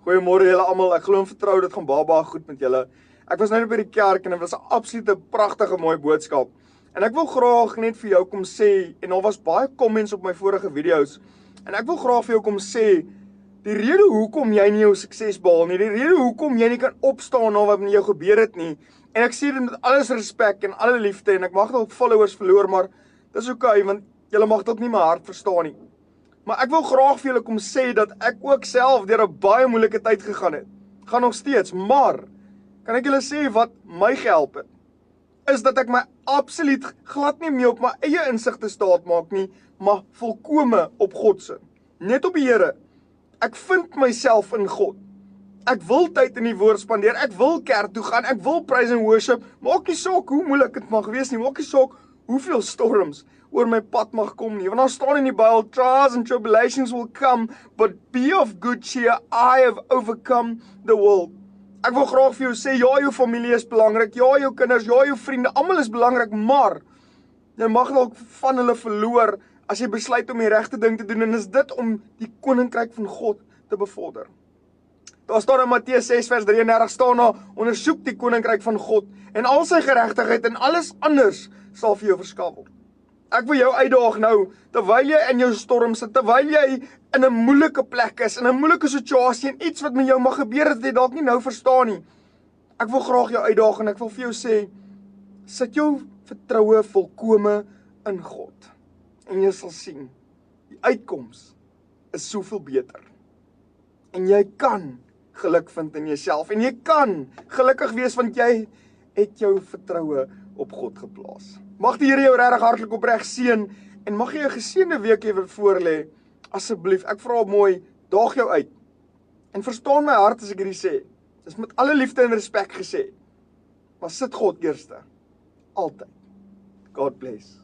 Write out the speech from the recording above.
Goeiemôre julle almal. Ek glo en vertrou dit gaan baie goed met julle. Ek was nou by die kerk en dit was 'n absolute pragtige mooi boodskap. En ek wil graag net vir jou kom sê, en daar was baie comments op my vorige video's, en ek wil graag vir jou kom sê, die rede hoekom jy nie jou sukses behaal nie, die rede hoekom jy nie kan opstaan na wat met jou gebeur het nie, en ek sê dit met alles respek en alle liefde, en ek mag dalk followers verloor, maar dis okay, want julle mag dalk nie my hart verstaan nie. Maar ek wil graag vir julle kom sê dat ek ook self deur 'n baie moeilike tyd gegaan het. Gaan nog steeds, maar kan ek julle sê wat my gehelp het? Is dat ek my absoluut glad nie meer op my eie insigte staat maak nie, maar volkome op God se. Net op die Here. Ek vind myself in God. Ek wil tyd in die woord spandeer, ek wil kerk toe gaan, ek wil praise and worship, maak nie saak hoe moeilik dit mag wees nie, maak nie saak hoeveel storms oor my pad mag kom nie. Want daar staan in die Bybel, trials and tribulations will come, but be of good cheer, I have overcome the world. Ek wil graag vir jou sê, ja, jou familie is belangrik, ja, jou kinders, ja, jou vriende, almal is belangrik, maar jy mag dalk van hulle verloor as jy besluit om die regte ding te doen, en is dit om die koninkryk van God te bevorder. Daar staan in Matteus 6 vers 33 staan daar, ondersoek die koninkryk van God en al sy geregtigheid en alles anders sal vir jou verskaf word. Ek wil jou uitdaag nou, terwyl jy in jou storm sit, terwyl jy in 'n moeilike plek is, in 'n moeilike situasie en iets wat met jou mag gebeur het, jy dalk nie nou verstaan nie. Ek wil graag jou uitdaag en ek wil vir jou sê, sit jou vertroue volkome in God. En jy sal sien, die uitkoms is soveel beter. En jy kan geluk vind in jouself en jy kan gelukkig wees want jy het jou vertroue op God geplaas. Mag die Here jou regtig hartlik opreg seën en mag jy 'n geseënde week hê wat voorlê. Asseblief, ek vra mooi, daag jou uit. En verstaan my hart as ek hierdie sê. Dis met alle liefde en respek gesê. Maar sit God eerste. Altyd. God bless.